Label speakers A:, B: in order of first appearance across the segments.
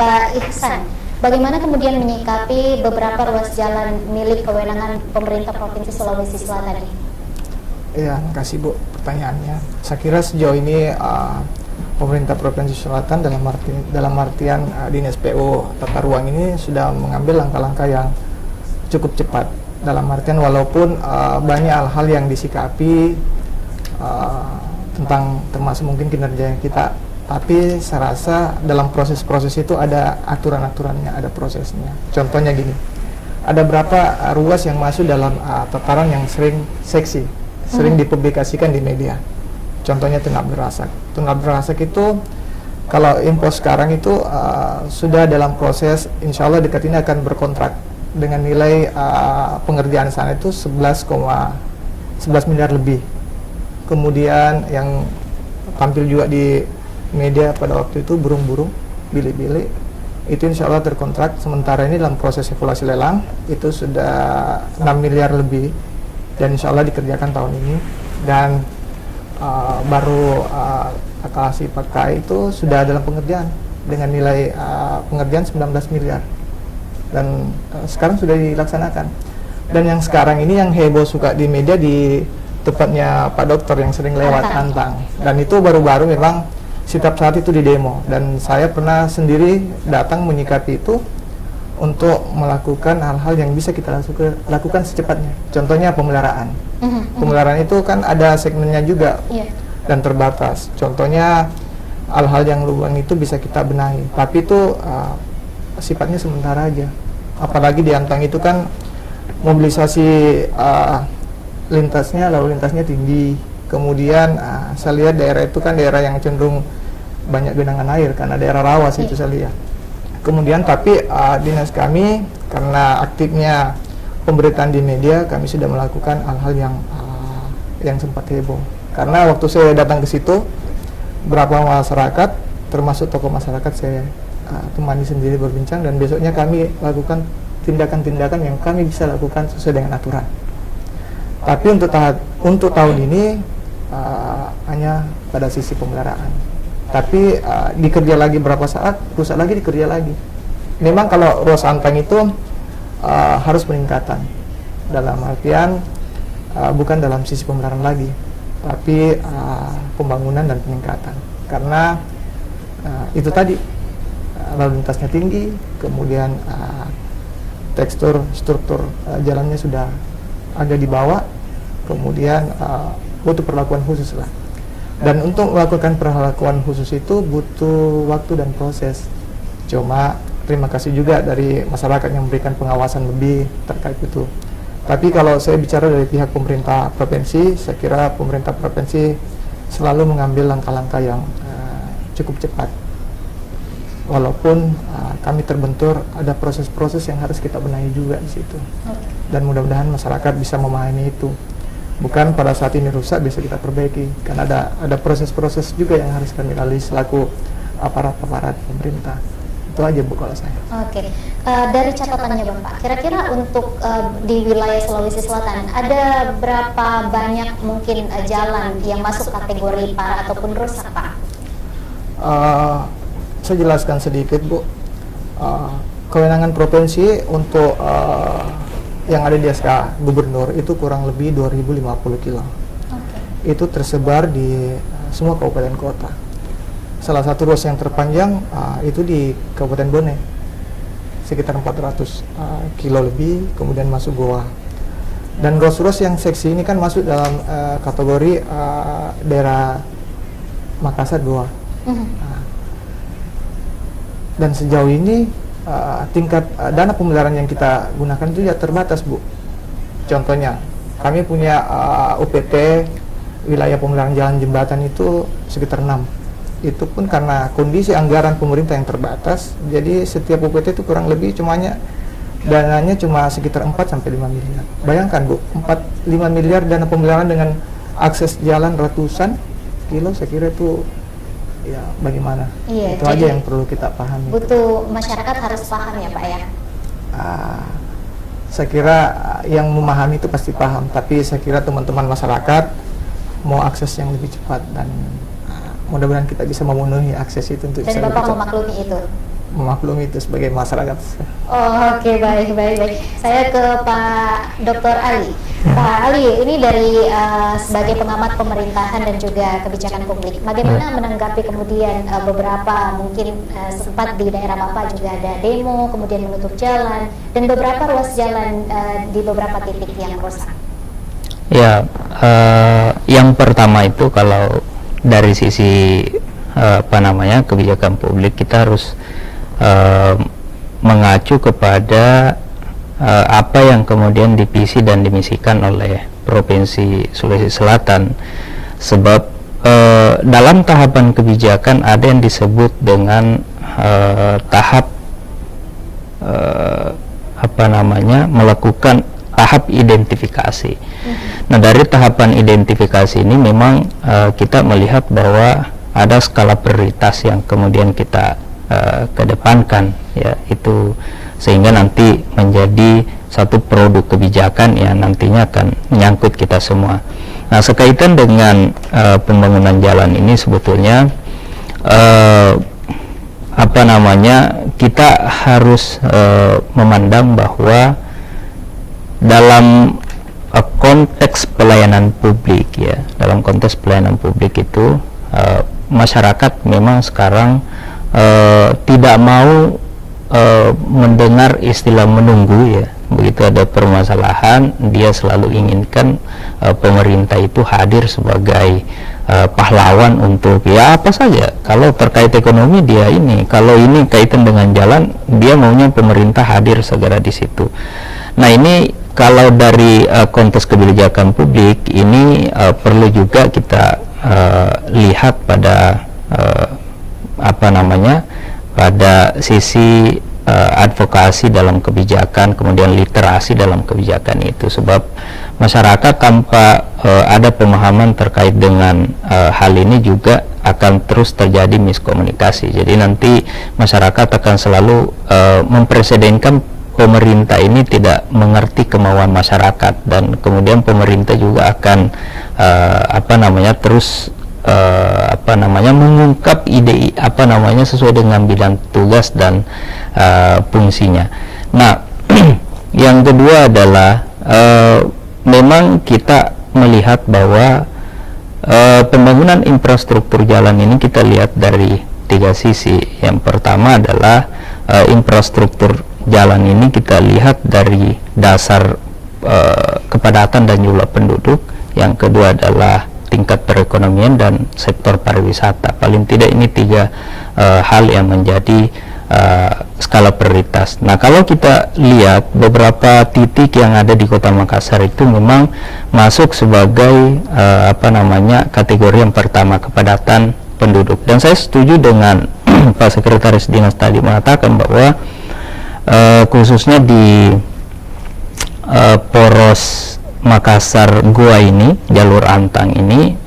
A: Pak Ihsan, bagaimana kemudian menyikapi beberapa ruas jalan milik kewenangan pemerintah Provinsi Sulawesi Selatan ini?
B: Iya, terima kasih Bu pertanyaannya. Saya kira sejauh ini pemerintah Provinsi Selatan dalam artian Dinas PU Tata Ruang ini sudah mengambil langkah-langkah yang cukup cepat. Dalam artian walaupun banyak hal-hal yang disikapi tentang termasuk mungkin kinerja kita, tapi saya rasa dalam proses-proses itu ada aturan-aturannya, ada prosesnya. Contohnya gini, ada berapa ruas yang masuk dalam tataran yang sering dipublikasikan di media. Contohnya Tunggak Berasak. Tunggak Berasak itu kalau info sekarang itu sudah dalam proses, insya Allah dekat ini akan berkontrak dengan nilai pengerjaan sana itu 11 miliar lebih. Kemudian yang tampil juga di media pada waktu itu burung-burung, bili-bili, itu insya Allah terkontrak. Sementara ini dalam proses evaluasi lelang itu sudah 6 miliar lebih dan insya Allah dikerjakan tahun ini. Dan baru Akasi Pakai itu sudah dalam pengerjaan dengan nilai pengerjaan 19 miliar dan sekarang sudah dilaksanakan. Dan yang sekarang ini yang heboh suka di media di tepatnya Pak Dokter yang sering lewat Antang, dan itu baru-baru memang setiap saat itu di demo, dan saya pernah sendiri datang menyikapi itu untuk melakukan hal-hal yang bisa kita lakukan secepatnya. Contohnya pemeliharaan. Pemeliharaan itu kan ada segmennya juga dan terbatas. Contohnya hal-hal yang lubang itu bisa kita benahi, tapi itu sifatnya sementara aja. Apalagi di Antang itu kan mobilisasi lalu lintasnya tinggi. Kemudian saya lihat daerah itu kan daerah yang cenderung banyak genangan air karena daerah rawa itu saya lihat. Kemudian tapi dinas kami karena aktifnya pemberitaan di media, kami sudah melakukan hal-hal yang sempat heboh. Karena waktu saya datang ke situ, beberapa masyarakat termasuk tokoh masyarakat saya temani sendiri berbincang, dan besoknya kami lakukan tindakan-tindakan yang kami bisa lakukan sesuai dengan aturan. Tapi untuk tahun ini hanya pada sisi pemeliharaan. Tapi dikerja lagi berapa saat, rusak lagi dikerja lagi. Memang kalau ruas Antang itu harus peningkatan. Dalam artian bukan dalam sisi pemeliharaan lagi, tapi pembangunan dan peningkatan. Karena itu tadi lalu lintasnya tinggi, kemudian struktur jalannya sudah agak di bawah, kemudian butuh perlakuan khusus lah. Dan untuk melakukan perlakuan khusus itu butuh waktu dan proses. Cuma terima kasih juga dari masyarakat yang memberikan pengawasan lebih terkait itu. Tapi kalau saya bicara dari pihak pemerintah provinsi, saya kira pemerintah provinsi selalu mengambil langkah-langkah yang cukup cepat. Walaupun kami terbentur, ada proses-proses yang harus kita benahi juga di situ. Dan mudah-mudahan masyarakat bisa memahami itu. Bukan pada saat ini rusak bisa kita perbaiki, karena ada proses-proses juga yang harus kami lalui selaku aparat-aparat pemerintah. Itu aja Bu kalau saya.
A: Oke. Dari catatannya Bapak, kira-kira untuk di wilayah Sulawesi Selatan ada berapa banyak mungkin jalan yang masuk kategori parah ataupun rusak Pak?
B: Saya jelaskan sedikit Bu. Kewenangan provinsi untuk yang ada di SK Gubernur itu kurang lebih 2050 kilo. Itu tersebar di semua kabupaten kota. Salah satu ruas yang terpanjang itu di Kabupaten Bone, sekitar 400 kilo lebih, kemudian masuk Goa. Dan ruas-ruas yang seksi ini kan masuk dalam kategori daerah Makassar, Goa. Dan sejauh ini tingkat dana pemeliharaan yang kita gunakan itu ya terbatas Bu. Contohnya kami punya UPT wilayah pemeliharaan jalan jembatan itu sekitar 6. Itu pun karena kondisi anggaran pemerintah yang terbatas, jadi setiap UPT itu kurang lebih dananya cuma sekitar 4-5 miliar. Bayangkan Bu, 4-5 miliar dana pemeliharaan dengan akses jalan ratusan kilo, saya kira itu ya bagaimana?
A: Iya,
B: itu aja yang perlu kita pahami.
A: Butuh masyarakat harus paham ya Pak ya?
B: Saya kira yang memahami itu pasti paham, tapi saya kira teman-teman masyarakat mau akses yang lebih cepat, dan mudah-mudahan kita bisa memenuhi akses itu untuk
A: dan Bapak memaklumi itu?
B: memaklumi itu sebagai masyarakat.
A: Oh, oke, baik. Saya ke Pak Dr. Ali. Pak Ali, ini dari sebagai pengamat pemerintahan dan juga kebijakan publik, bagaimana menanggapi kemudian beberapa mungkin sempat di daerah Bapak juga ada demo, kemudian menutup jalan dan beberapa ruas jalan di beberapa titik yang rusak?
C: Ya, yang pertama itu kalau dari sisi kebijakan publik, kita harus mengacu kepada apa yang kemudian divisi dan dimisikan oleh Provinsi Sulawesi Selatan, sebab dalam tahapan kebijakan ada yang disebut dengan tahap melakukan tahap identifikasi. Nah, dari tahapan identifikasi ini memang kita melihat bahwa ada skala prioritas yang kemudian kita kedepankan, ya, itu sehingga nanti menjadi satu produk kebijakan yang nantinya akan menyangkut kita semua. Nah, sekaitan dengan pembangunan jalan ini sebetulnya kita harus memandang bahwa dalam konteks pelayanan publik, ya, dalam konteks pelayanan publik itu masyarakat memang sekarang tidak mau mendengar istilah menunggu, ya. Begitu ada permasalahan, dia selalu inginkan pemerintah itu hadir sebagai pahlawan untuk ya apa saja. Kalau terkait ekonomi dia ini, kalau ini kaitan dengan jalan, dia maunya pemerintah hadir segera di situ. Nah, ini kalau dari konteks kebijakan publik ini perlu juga kita lihat pada pada sisi advokasi dalam kebijakan, kemudian literasi dalam kebijakan itu, sebab masyarakat tanpa ada pemahaman terkait dengan hal ini juga akan terus terjadi miskomunikasi. Jadi nanti masyarakat akan selalu mempresidenkan pemerintah ini tidak mengerti kemauan masyarakat, dan kemudian pemerintah juga akan terus mengungkap ide sesuai dengan bidang tugas dan fungsinya. Nah, yang kedua adalah memang kita melihat bahwa pembangunan infrastruktur jalan ini kita lihat dari tiga sisi. Yang pertama adalah infrastruktur jalan ini kita lihat dari dasar kepadatan dan jumlah penduduk. Yang kedua adalah tingkat perekonomian dan sektor pariwisata. Paling tidak ini tiga hal yang menjadi skala prioritas. Nah, kalau kita lihat beberapa titik yang ada di Kota Makassar itu memang masuk sebagai kategori yang pertama, kepadatan penduduk. Dan saya setuju dengan Pak Sekretaris Dinas tadi mengatakan bahwa khususnya di poros Makassar Gua ini, jalur Antang ini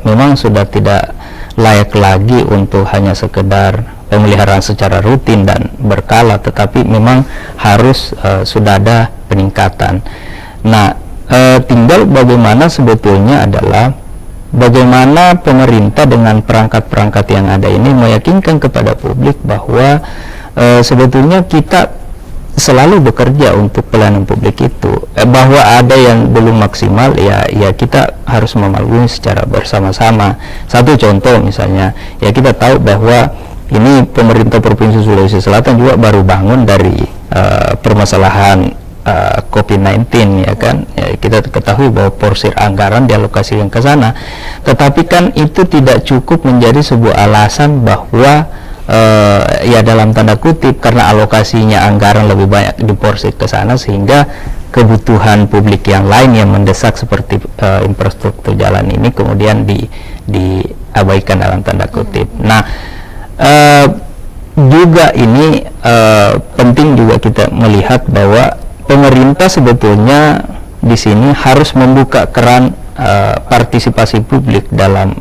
C: memang sudah tidak layak lagi untuk hanya sekedar pemeliharaan secara rutin dan berkala, tetapi memang harus sudah ada peningkatan. Nah, tinggal bagaimana sebetulnya adalah bagaimana pemerintah dengan perangkat-perangkat yang ada ini meyakinkan kepada publik bahwa sebetulnya kita selalu bekerja untuk pelayanan publik itu, bahwa ada yang belum maksimal, ya kita harus memaklumi secara bersama-sama. Satu contoh misalnya, ya kita tahu bahwa ini pemerintah Provinsi Sulawesi Selatan juga baru bangun dari permasalahan COVID-19, ya kan. Ya, kita ketahui bahwa porsir anggaran dialokasikan ke sana, tetapi kan itu tidak cukup menjadi sebuah alasan bahwa ya dalam tanda kutip karena alokasinya anggaran lebih banyak diporsir ke sana sehingga kebutuhan publik yang lain yang mendesak seperti infrastruktur jalan ini kemudian diabaikan dalam tanda kutip. Nah, juga ini penting juga kita melihat bahwa pemerintah sebetulnya di sini harus membuka keran partisipasi publik dalam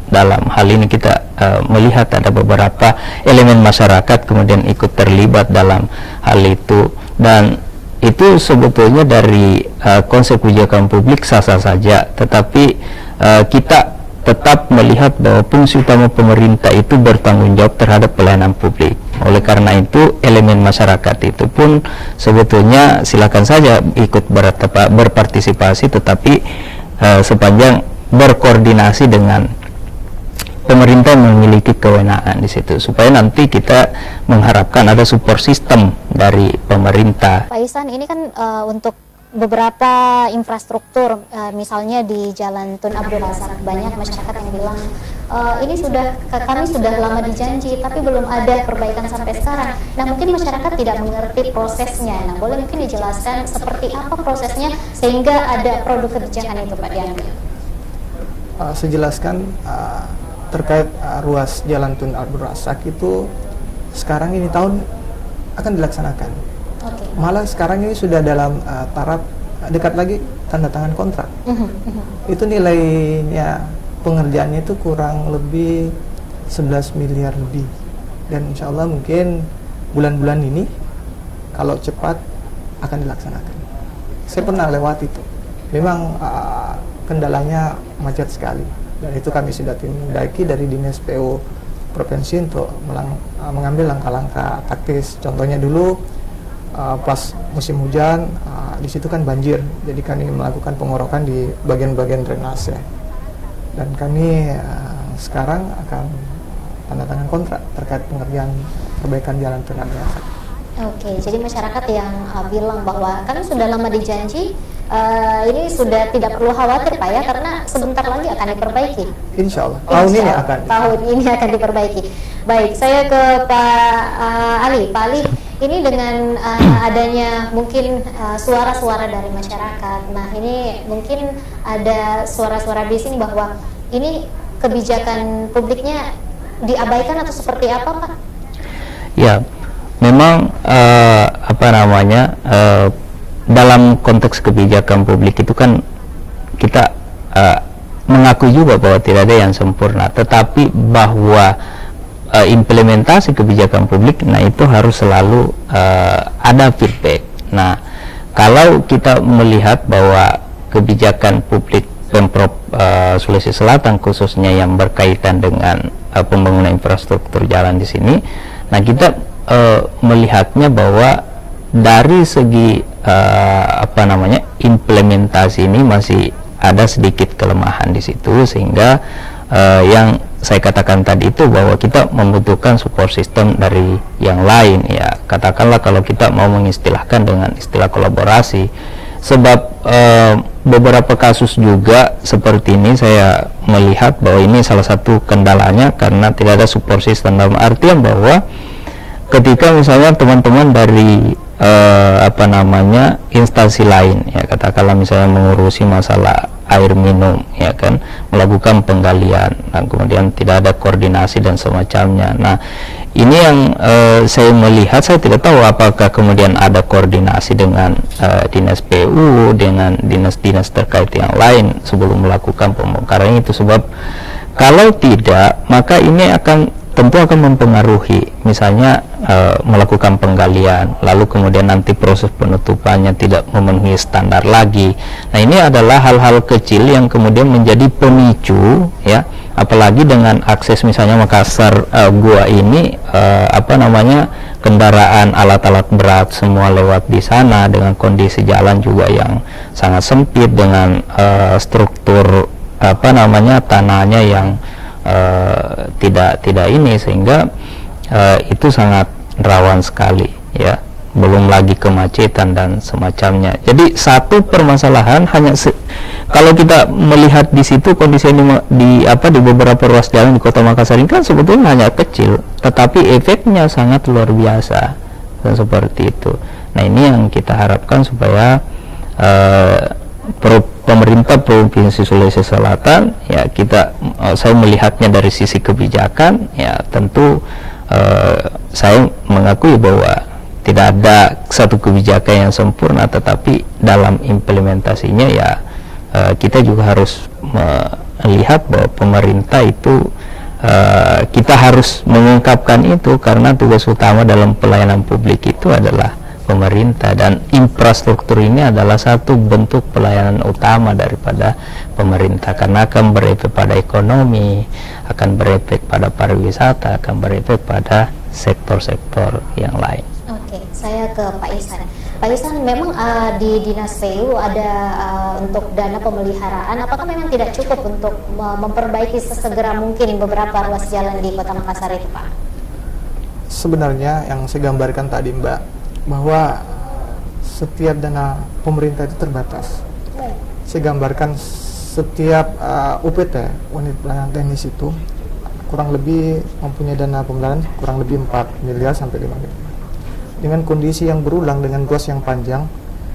C: hal ini. Kita melihat ada beberapa elemen masyarakat kemudian ikut terlibat dalam hal itu, dan itu sebetulnya dari konsep kebijakan publik sah-sah saja, tetapi kita tetap melihat bahwa fungsi utama pemerintah itu bertanggung jawab terhadap pelayanan publik. Oleh karena itu elemen masyarakat itu pun sebetulnya silakan saja ikut berpartisipasi, tetapi sepanjang berkoordinasi dengan pemerintah yang memiliki kewenangan di situ, supaya nanti kita mengharapkan ada support system dari pemerintah.
A: Pak Ihsan, ini kan untuk beberapa infrastruktur, misalnya di Jalan Tun Abdul Razak, banyak masyarakat yang bilang ini kami sudah lama dijanji tapi belum ada perbaikan sampai sekarang. Nah, mungkin masyarakat tidak mengerti prosesnya. Nah, boleh mungkin dijelaskan seperti apa prosesnya sehingga ada produk kebijakan itu Pak diambil?
B: Saya jelaskan terkait ruas Jalan Tun Abdul Razak itu sekarang ini tahun akan dilaksanakan.
A: Okay.
B: Malah sekarang ini sudah dalam taraf dekat lagi tanda tangan kontrak. Itu nilainya pengerjaannya itu kurang lebih 11 miliar lebih, dan insya Allah mungkin bulan-bulan ini kalau cepat akan dilaksanakan. Saya pernah lewat itu, memang kendalanya macet sekali, dan itu kami sudah tindaki dari Dinas PU Provinsi untuk mengambil langkah-langkah taktis. Contohnya dulu pas musim hujan, di situ kan banjir, jadi kami melakukan pengorokan di bagian-bagian drainase, dan kami sekarang akan tanda tangan kontrak terkait pengerjaan perbaikan jalan Tun Abdul Razak.
A: Oke, jadi masyarakat yang bilang bahwa kami sudah lama dijanji, ini sudah tidak perlu khawatir Pak ya, karena sebentar lagi akan diperbaiki.
B: Insya Allah tahun ini akan.
A: Tahun ini akan diperbaiki. Baik, saya ke Pak Ali. Pak Ali, ini dengan adanya mungkin suara-suara dari masyarakat, nah ini mungkin ada suara-suara bising bahwa ini kebijakan publiknya diabaikan atau seperti apa Pak?
C: Ya, memang dalam konteks kebijakan publik itu kan kita mengakui juga bahwa tidak ada yang sempurna, tetapi bahwa implementasi kebijakan publik, nah itu harus selalu ada feedback. Nah, kalau kita melihat bahwa kebijakan publik Pemprov Sulawesi Selatan khususnya yang berkaitan dengan pembangunan infrastruktur jalan di sini, nah kita melihatnya bahwa dari segi implementasi ini masih ada sedikit kelemahan di situ, sehingga yang saya katakan tadi itu bahwa kita membutuhkan support system dari yang lain, ya katakanlah kalau kita mau mengistilahkan dengan istilah kolaborasi, sebab beberapa kasus juga seperti ini saya melihat bahwa ini salah satu kendalanya karena tidak ada support system, dalam artian bahwa ketika misalnya teman-teman dari instansi lain, ya katakanlah misalnya mengurusi masalah air minum, ya kan, melakukan penggalian, dan kemudian tidak ada koordinasi dan semacamnya. Nah, ini yang saya melihat, saya tidak tahu apakah kemudian ada koordinasi dengan dinas PU, dengan dinas-dinas terkait yang lain sebelum melakukan pembongkaran itu, sebab kalau tidak, maka ini tentu akan mempengaruhi, misalnya melakukan penggalian, lalu kemudian nanti proses penutupannya tidak memenuhi standar lagi. Nah, ini adalah hal-hal kecil yang kemudian menjadi pemicu, ya, apalagi dengan akses misalnya Makassar gua ini, kendaraan alat-alat berat semua lewat di sana, dengan kondisi jalan juga yang sangat sempit, dengan struktur tanahnya yang tidak ini, sehingga itu sangat rawan sekali, ya, belum lagi kemacetan dan semacamnya. Jadi satu permasalahan hanya kalau kita melihat di situ kondisi di beberapa ruas jalan di Kota Makassar ini kan sebetulnya hanya kecil, tetapi efeknya sangat luar biasa, dan seperti itu. Nah, ini yang kita harapkan supaya pemerintah Provinsi Sulawesi Selatan, ya saya melihatnya dari sisi kebijakan, ya tentu saya mengakui bahwa tidak ada satu kebijakan yang sempurna, tetapi dalam implementasinya ya kita juga harus melihat bahwa pemerintah itu kita harus mengungkapkan itu, karena tugas utama dalam pelayanan publik itu adalah pemerintah, dan infrastruktur ini adalah satu bentuk pelayanan utama daripada pemerintah, karena akan berefek pada ekonomi, akan berefek pada pariwisata, akan berefek pada sektor-sektor yang lain.
A: Oke, saya ke Pak Ihsan. Pak Ihsan, memang di Dinas PU ada untuk dana pemeliharaan, apakah memang tidak cukup untuk memperbaiki sesegera mungkin beberapa ruas jalan di Kota Makassar itu, Pak?
B: Sebenarnya yang saya gambarkan tadi, Mbak, bahwa setiap dana pemerintah itu terbatas. Saya gambarkan setiap UPT, unit pelayanan teknis itu kurang lebih mempunyai dana pemeliharaan kurang lebih 4 miliar sampai 5 miliar. Dengan kondisi yang berulang dengan ruas yang panjang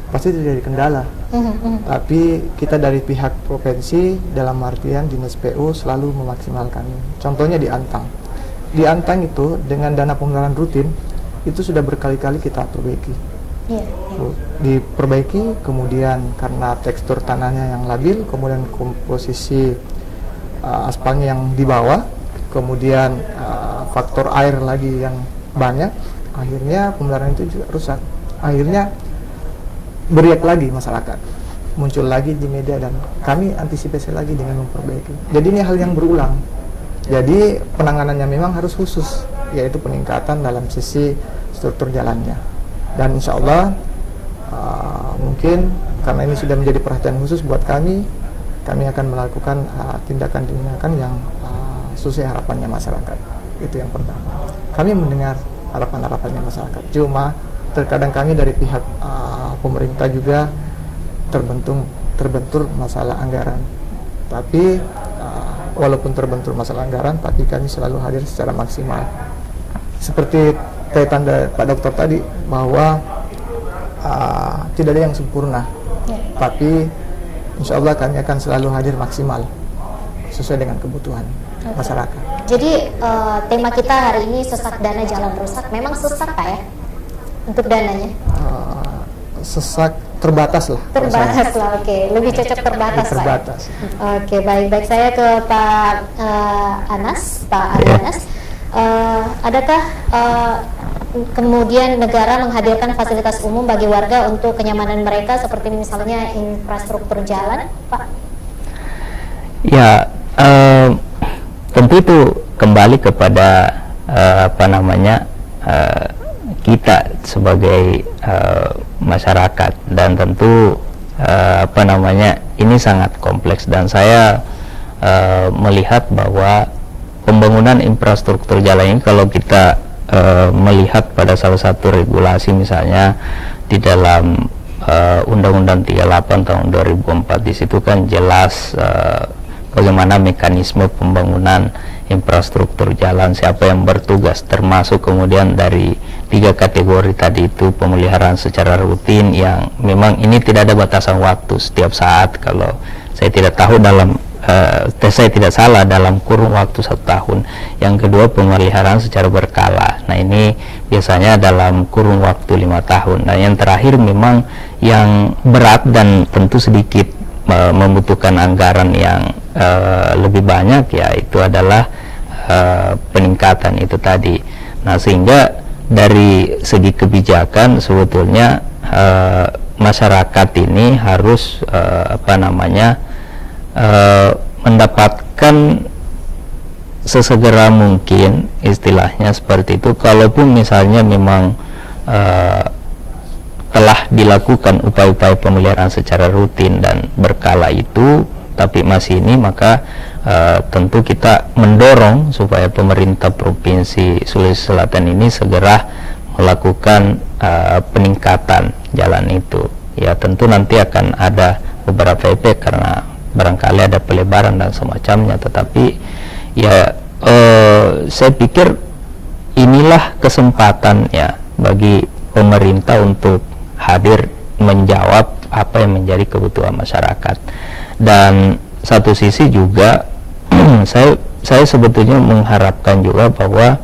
B: pasti terjadi kendala. Tapi kita dari pihak provinsi dalam artian Dinas PU selalu memaksimalkan. Contohnya di Antang. Di Antang itu dengan dana pemeliharaan rutin itu sudah berkali-kali kita perbaiki. Diperbaiki, kemudian karena tekstur tanahnya yang labil, kemudian komposisi aspalnya yang di bawah, kemudian faktor air lagi yang banyak, akhirnya pemeliharaan itu juga rusak. Akhirnya beriak lagi masyarakat, muncul lagi di media, dan kami antisipasi lagi dengan memperbaiki. Jadi ini hal yang berulang. Jadi penanganannya memang harus khusus, yaitu peningkatan dalam sisi struktur jalannya. Dan insya Allah mungkin karena ini sudah menjadi perhatian khusus buat kami akan melakukan tindakan-tindakan yang sesuai harapannya masyarakat. Itu yang pertama. Kami mendengar harapan-harapannya masyarakat. Cuma terkadang kami dari pihak pemerintah juga terbentur masalah anggaran. Tapi walaupun terbentur masalah anggaran, tapi kami selalu hadir secara maksimal. Seperti kaitan dari Pak Dokter tadi, bahwa tidak ada yang sempurna, tapi insya Allah kami akan selalu hadir maksimal sesuai dengan kebutuhan masyarakat.
A: Jadi tema kita hari ini sesak dana jalan rusak. Memang sesak Pak ya untuk dananya?
B: Sesak terbatas lah.
A: Terbatas lah, oke. Lebih cocok terbatas,
B: terbatas.
A: Pak. Oke, baik. Saya ke Pak Anas, Pak Ali Anas. Adakah kemudian negara menghadirkan fasilitas umum bagi warga untuk kenyamanan mereka, seperti misalnya infrastruktur jalan, Pak?
C: Ya, tentu itu kembali kepada kita sebagai masyarakat, dan tentu ini sangat kompleks, dan saya melihat bahwa pembangunan infrastruktur jalan ini, kalau kita melihat pada salah satu regulasi, misalnya di dalam Undang-Undang 38 tahun 2004, di situ kan jelas bagaimana mekanisme pembangunan infrastruktur jalan, siapa yang bertugas, termasuk kemudian dari 3 kategori tadi itu pemeliharaan secara rutin, yang memang ini tidak ada batasan waktu, setiap saat, kalau saya tidak tahu saya tidak salah dalam kurun waktu 1 tahun. Yang kedua pemeliharaan secara berkala, nah ini biasanya dalam kurun waktu 5 tahun. Nah yang terakhir memang yang berat dan tentu sedikit membutuhkan anggaran yang lebih banyak, yaitu adalah peningkatan itu tadi. Nah sehingga dari segi kebijakan sebetulnya masyarakat ini harus mendapatkan sesegera mungkin, istilahnya seperti itu. Kalaupun misalnya memang telah dilakukan upaya-upaya pemeliharaan secara rutin dan berkala itu, tapi masih ini, maka tentu kita mendorong supaya pemerintah Provinsi Sulawesi Selatan ini segera melakukan peningkatan jalan itu. Ya tentu nanti akan ada beberapa efek karena barangkali ada pelebaran dan semacamnya, tetapi ya saya pikir inilah kesempatan ya bagi pemerintah untuk hadir menjawab apa yang menjadi kebutuhan masyarakat. Dan satu sisi juga saya sebetulnya mengharapkan juga bahwa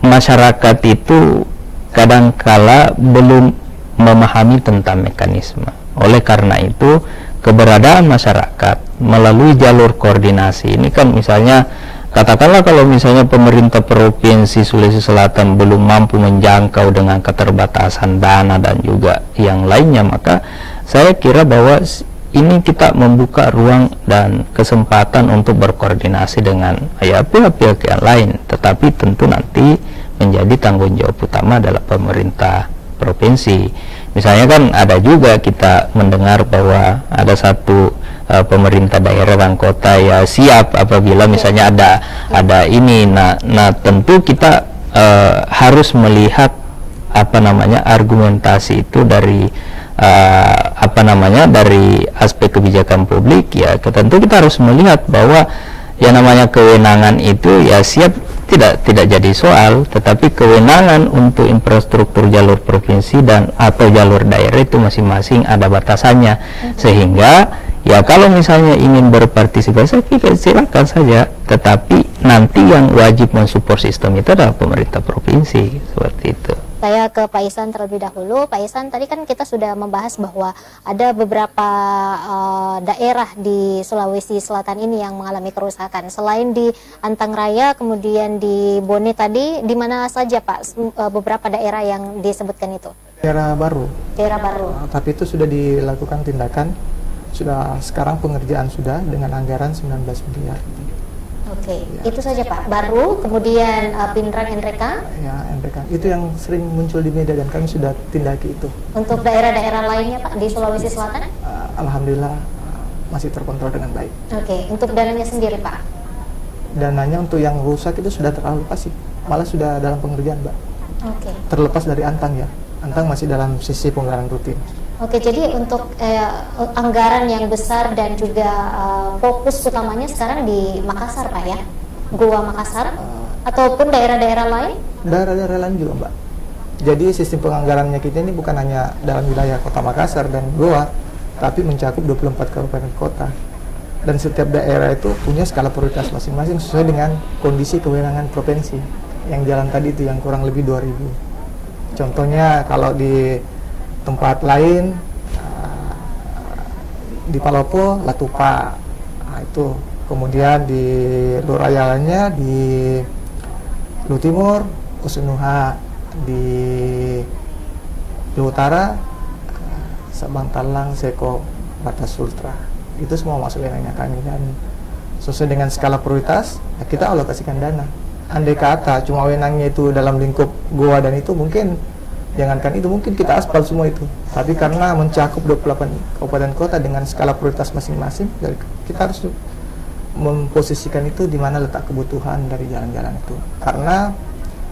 C: masyarakat itu kadangkala belum memahami tentang mekanisme. Oleh karena itu, keberadaan masyarakat melalui jalur koordinasi ini kan, misalnya katakanlah kalau misalnya pemerintah Provinsi Sulawesi Selatan belum mampu menjangkau dengan keterbatasan dana dan juga yang lainnya, maka saya kira bahwa ini kita membuka ruang dan kesempatan untuk berkoordinasi dengan ya pihak-pihak yang lain, tetapi tentu nanti menjadi tanggung jawab utama adalah pemerintah provinsi. Misalnya kan ada juga kita mendengar bahwa ada satu pemerintah daerah dan kota ya siap apabila misalnya ada ini. Nah tentu kita harus melihat apa namanya argumentasi itu dari dari aspek kebijakan publik. Ya tentu kita harus melihat bahwa yang namanya kewenangan itu ya siap tidak jadi soal, tetapi kewenangan untuk infrastruktur jalur provinsi dan atau jalur daerah itu masing-masing ada batasannya, sehingga ya kalau misalnya ingin berpartisipasi silakan saja, tetapi nanti yang wajib mensupport sistem itu adalah pemerintah provinsi, seperti itu.
A: Saya ke Pak Ihsan terlebih dahulu. Pak Ihsan, tadi kan kita sudah membahas bahwa ada beberapa daerah di Sulawesi Selatan ini yang mengalami kerusakan. Selain di Antang Raya, kemudian di Bone tadi, di mana saja Pak beberapa daerah yang disebutkan itu?
B: Daerah baru.
A: Daerah baru.
B: Tapi itu sudah dilakukan tindakan, sudah sekarang pengerjaan sudah dengan anggaran 19 miliar.
A: Oke, itu saja Pak. Baru, kemudian Pindrang NRK.
B: Ya, NRK. Itu yang sering muncul di media dan kami sudah tindaki itu.
A: Untuk daerah-daerah lainnya Pak di Sulawesi Selatan?
B: Alhamdulillah masih terkontrol dengan baik.
A: Oke, untuk dananya sendiri Pak?
B: Dananya untuk yang rusak itu sudah teralokasi, malah sudah dalam pengerjaan, Mbak.
A: Oke.
B: Terlepas dari Antang ya. Antang masih dalam sisi penganggaran rutin.
A: Oke, jadi untuk anggaran yang besar dan juga fokus utamanya sekarang di Makassar Pak ya? Gua Makassar ataupun daerah-daerah lain?
B: Daerah-daerah lain juga Mbak. Jadi sistem penganggarannya kita ini bukan hanya dalam wilayah Kota Makassar dan Goa, tapi mencakup 24 kabupaten kota. Dan setiap daerah itu punya skala prioritas masing-masing sesuai dengan kondisi kewenangan provinsi. Yang jalan tadi itu yang kurang lebih 2000. Contohnya kalau di tempat lain di Palopo, Latupa, nah, itu. Kemudian di Lurayalanya di Lu Timur, Usunuha, di Lu Utara, Sabang Talang, Seko, Batas Sultra. Itu semua masuk wilayahnya kami dan sesuai dengan skala prioritas kita alokasikan dana. Andai kata cuma wewenangnya itu dalam lingkup Goa dan itu mungkin jangankan itu, mungkin kita aspal semua itu. Tapi karena mencakup 28 kabupaten kota dengan skala prioritas masing-masing, kita harus memposisikan itu di mana letak kebutuhan dari jalan-jalan itu. Karena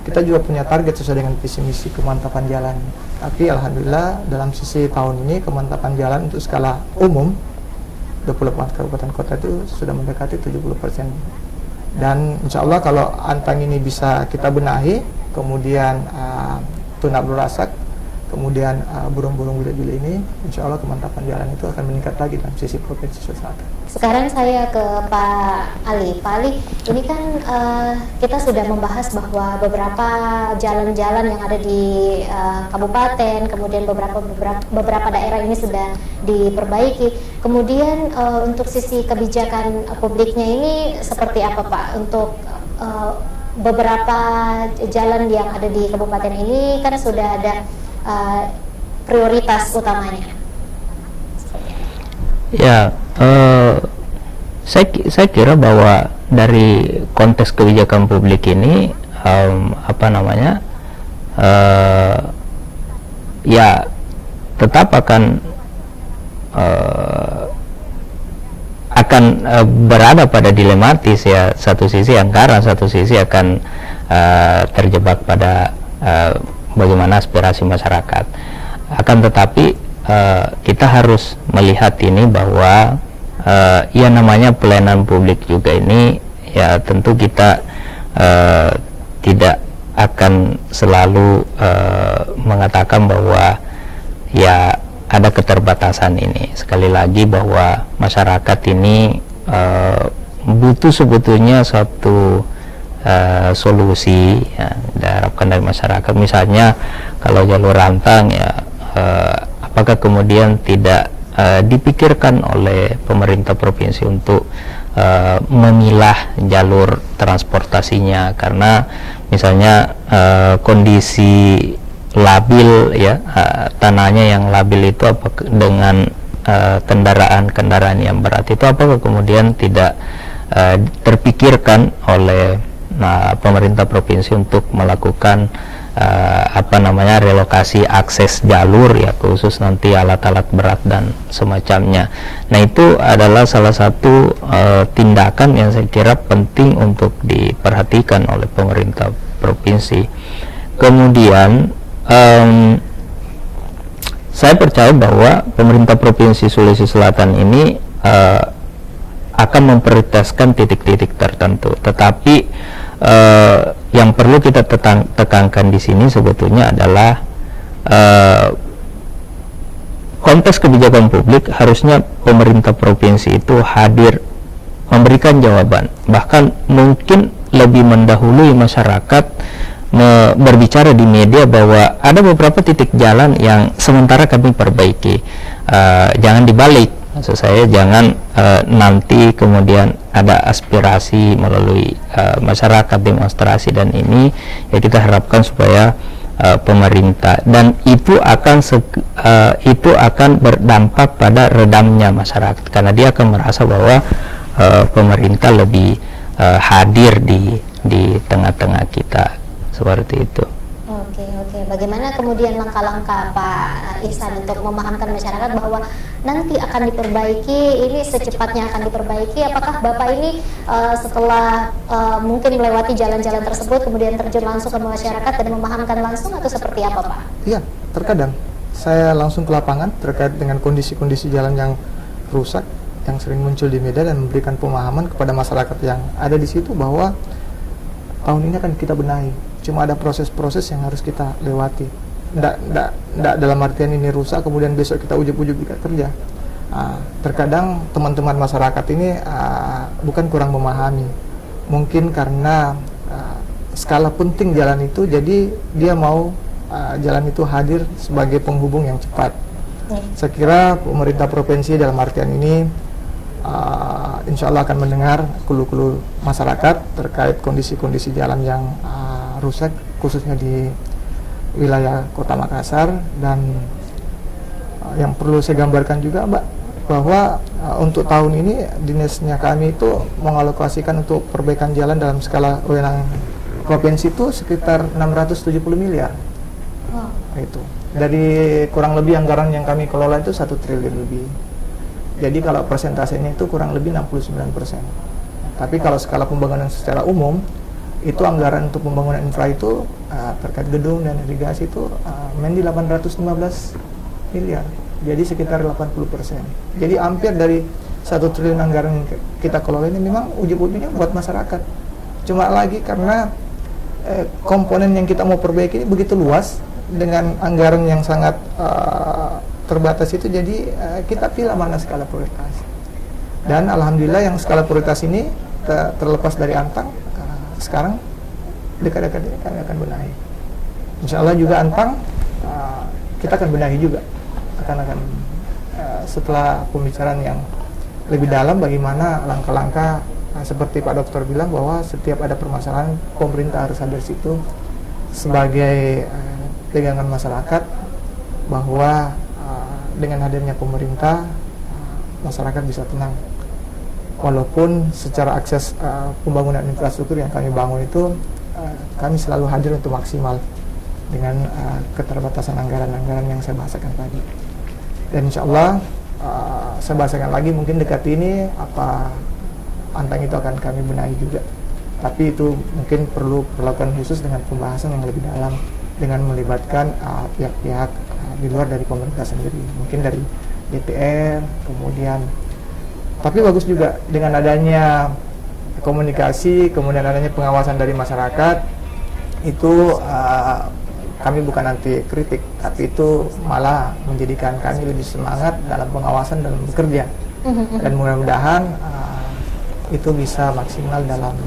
B: kita juga punya target sesuai dengan visi misi kemantapan jalan. Tapi alhamdulillah dalam sisi tahun ini kemantapan jalan untuk skala umum 24 kabupaten kota itu sudah mendekati 70%. Dan insya Allah kalau Antang ini bisa kita benahi, kemudian Tuna Berasak, kemudian burung-burung bule-bule ini, insya Allah kemantapan jalan itu akan meningkat lagi dalam sisi provinsi Sulawesi Selatan.
A: Sekarang saya ke Pak Ali. Pak Ali, ini kan kita sudah membahas bahwa beberapa jalan-jalan yang ada di kabupaten, kemudian beberapa daerah ini sudah diperbaiki. Kemudian untuk sisi kebijakan publiknya ini seperti apa Pak? Untuk beberapa jalan yang ada di kabupaten ini kan sudah ada prioritas utamanya. Ya,
C: saya kira bahwa dari konteks kebijakan publik ini ya tetap akan berada pada dilematis ya, satu sisi anggaran, satu sisi akan terjebak pada bagaimana aspirasi masyarakat. Akan tetapi kita harus melihat ini bahwa ya namanya pelayanan publik juga ini ya tentu kita tidak akan selalu mengatakan bahwa ya ada keterbatasan ini. Sekali lagi bahwa masyarakat ini butuh sebetulnya satu solusi ya, diharapkan dari masyarakat. Misalnya kalau jalur Antang ya apakah kemudian tidak dipikirkan oleh pemerintah provinsi untuk memilah jalur transportasinya, karena misalnya kondisi labil ya, tanahnya yang labil itu dengan kendaraan-kendaraan yang berat itu, apakah kemudian tidak terpikirkan oleh pemerintah provinsi untuk melakukan relokasi akses jalur ya, khusus nanti alat-alat berat dan semacamnya. Nah, itu adalah salah satu tindakan yang saya kira penting untuk diperhatikan oleh pemerintah provinsi. Kemudian saya percaya bahwa pemerintah provinsi Sulawesi Selatan ini akan memprioritaskan titik-titik tertentu, tetapi yang perlu kita tekankan di sini sebetulnya adalah konteks kebijakan publik. Harusnya pemerintah provinsi itu hadir memberikan jawaban, bahkan mungkin lebih mendahului masyarakat berbicara di media bahwa ada beberapa titik jalan yang sementara kami perbaiki. Jangan dibalik, maksud saya jangan nanti kemudian ada aspirasi melalui masyarakat, demonstrasi, dan ini ya kita harapkan supaya pemerintah, dan itu akan berdampak pada redamnya masyarakat, karena dia akan merasa bahwa pemerintah lebih hadir di tengah-tengah kita, seperti itu.
A: Oke. Bagaimana kemudian langkah-langkah Pak Ihsan untuk memahamkan masyarakat bahwa nanti akan diperbaiki, ini secepatnya akan diperbaiki? Apakah Bapak ini setelah mungkin melewati jalan-jalan tersebut kemudian terjun langsung ke masyarakat dan memahamkan langsung, atau seperti apa, Pak?
B: Iya, terkadang saya langsung ke lapangan terkait dengan kondisi-kondisi jalan yang rusak yang sering muncul di media, dan memberikan pemahaman kepada masyarakat yang ada di situ bahwa tahun ini akan kita benahi. Cuma ada proses-proses yang harus kita lewati. Nggak dalam artian ini rusak kemudian besok kita ujuk-ujuk kita kerja. Terkadang teman-teman masyarakat ini bukan kurang memahami, mungkin karena skala penting jalan itu, jadi dia mau jalan itu hadir sebagai penghubung yang cepat. Saya kira pemerintah provinsi dalam artian ini insya Allah akan mendengar keluh-keluh masyarakat terkait kondisi-kondisi jalan yang rusak, khususnya di wilayah Kota Makassar. Dan yang perlu saya gambarkan juga, Mbak, bahwa untuk tahun ini dinasnya kami itu mengalokasikan untuk perbaikan jalan dalam skala wewenang provinsi itu sekitar 670 miliar. Itu dari kurang lebih anggaran yang kami kelola itu 1 triliun lebih. Jadi kalau persentasenya itu kurang lebih 69%. Tapi kalau skala pembangunan secara umum, itu anggaran untuk pembangunan infra itu terkait gedung dan irigasi itu main di 815 miliar. Jadi sekitar 80%. Jadi hampir dari 1 triliun anggaran yang kita kelola ini memang ujung-ujungnya buat masyarakat. Cuma lagi karena komponen yang kita mau perbaiki ini begitu luas dengan anggaran yang sangat terbatas itu, jadi kita pilih mana skala prioritas. Dan alhamdulillah yang skala prioritas ini terlepas dari Antang, sekarang dekat-dekat ini kami akan benahi. Insya Allah juga Antang kita akan benahi juga. Akan setelah pembicaraan yang lebih dalam bagaimana langkah-langkah seperti Pak Dokter bilang bahwa setiap ada permasalahan pemerintah harus hadir situ sebagai pegangan masyarakat, bahwa dengan hadirnya pemerintah masyarakat bisa tenang. Walaupun secara akses pembangunan infrastruktur yang kami bangun itu kami selalu hadir untuk maksimal dengan keterbatasan anggaran-anggaran yang saya bahasakan tadi. Dan insya Allah saya bahasakan lagi, mungkin dekat ini Antang itu akan kami benahi juga. Tapi itu mungkin perlu perlakuan khusus dengan pembahasan yang lebih dalam, dengan melibatkan pihak-pihak di luar dari pemerintah sendiri, mungkin dari DPR, kemudian. Tapi bagus juga dengan adanya komunikasi, kemudian adanya pengawasan dari masyarakat, itu kami bukan anti kritik, tapi itu malah menjadikan kami lebih semangat dalam pengawasan dalam bekerja. Dan mudah-mudahan itu bisa maksimal dalam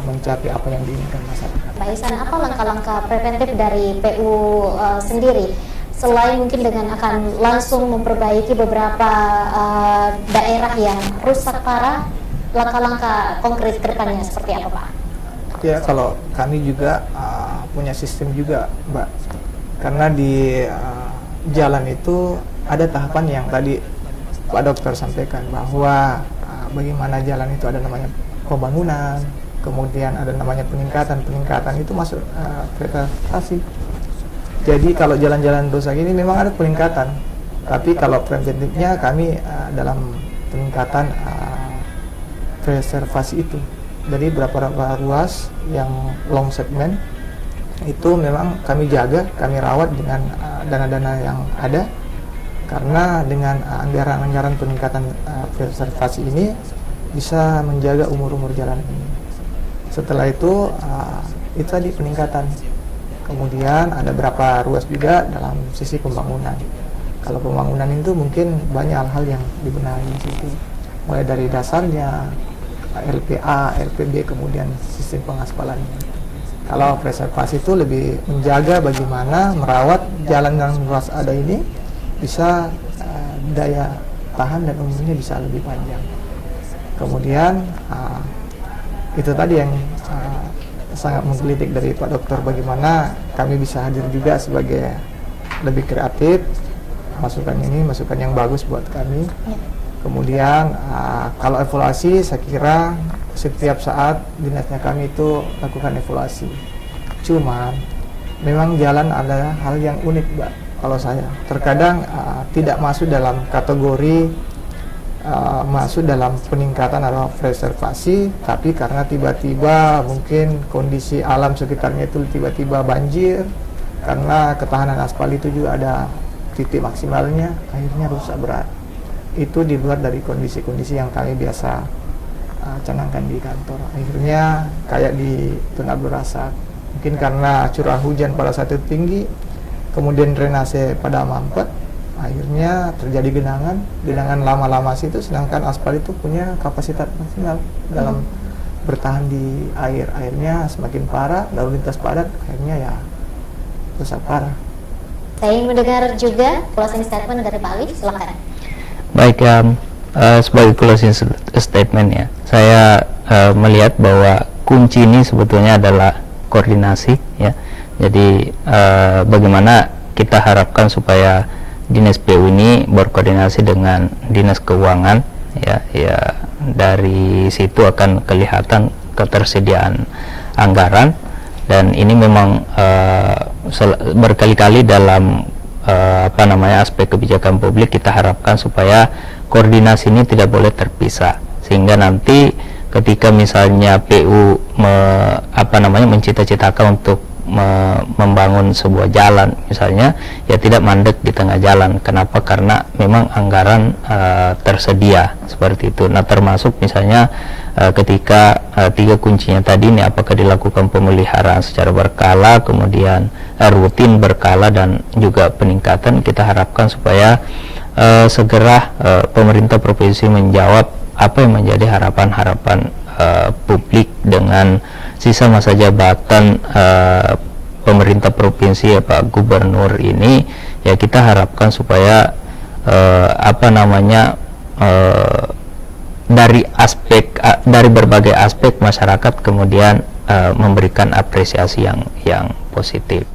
B: mencapai apa yang diinginkan masyarakat.
A: Pak Ihsan, apa langkah-langkah preventif dari PU sendiri? Selain mungkin dengan akan langsung memperbaiki beberapa daerah yang rusak parah, langkah-langkah konkret ke depannya seperti apa, Pak?
B: Ya, kalau kami juga punya sistem juga, Mbak. Karena di jalan itu ada tahapan yang tadi Pak Dokter sampaikan bahwa bagaimana jalan itu ada namanya pembangunan, kemudian ada namanya peningkatan itu masuk prestasi. Jadi kalau jalan-jalan rusak ini memang ada peningkatan, tapi kalau preventifnya kami dalam peningkatan preservasi itu. Jadi berapa ruas yang long segment itu memang kami jaga, kami rawat dengan dana-dana yang ada, karena dengan anggaran-anggaran peningkatan preservasi ini bisa menjaga umur-umur jalan ini. Setelah itu tadi peningkatan. Kemudian ada berapa ruas juga dalam sisi pembangunan. Kalau pembangunan itu mungkin banyak hal-hal yang dibenahi di situ, mulai dari dasarnya, LPA, LPB, kemudian sistem pengaspalannya. Kalau preservasi itu lebih menjaga bagaimana merawat jalan yang ruas ada ini bisa daya tahan dan umurnya bisa lebih panjang. Kemudian itu tadi yang sangat menggelitik dari Pak Dokter, bagaimana kami bisa hadir juga sebagai lebih kreatif, masukan yang bagus buat kami. Kemudian kalau evaluasi, saya kira setiap saat dinasnya kami itu lakukan evaluasi. Cuman memang jalan ada hal yang unik, Mbak. Kalau saya terkadang tidak masuk dalam kategori masuk dalam peningkatan atau preservasi, tapi karena tiba-tiba mungkin kondisi alam sekitarnya itu tiba-tiba banjir, karena ketahanan aspal itu juga ada titik maksimalnya, akhirnya rusak berat. Itu di luar dari kondisi-kondisi yang kami biasa canangkan di kantor. Akhirnya kayak di Tengah Berasak, mungkin karena curah hujan pada saat itu tinggi, kemudian drainase pada mampet, akhirnya terjadi genangan lama-lama situ, sedangkan aspal itu punya kapasitas maksimal dalam bertahan di air. Akhirnya semakin parah, lalu lintas padat, akhirnya ya rusak parah.
A: Saya ingin mendengar juga closing statement dari Pak Ali, silakan.
C: Baik, sebagai closing statement ya, saya melihat bahwa kunci ini sebetulnya adalah koordinasi ya. Jadi bagaimana kita harapkan supaya Dinas PU ini berkoordinasi dengan Dinas Keuangan ya, dari situ akan kelihatan ketersediaan anggaran, dan ini memang berkali-kali dalam aspek kebijakan publik kita harapkan supaya koordinasi ini tidak boleh terpisah, sehingga nanti ketika misalnya PU mencita-citakan untuk membangun sebuah jalan misalnya, ya tidak mandek di tengah jalan. Kenapa? Karena memang anggaran tersedia seperti itu. Nah, termasuk misalnya ketika tiga kuncinya tadi ini, apakah dilakukan pemeliharaan secara berkala, kemudian rutin, berkala, dan juga peningkatan. Kita harapkan supaya segera pemerintah provinsi menjawab apa yang menjadi harapan-harapan publik dengan sisa masa jabatan pemerintah provinsi ya Pak Gubernur ini. Ya, kita harapkan supaya dari berbagai aspek masyarakat kemudian memberikan apresiasi yang positif.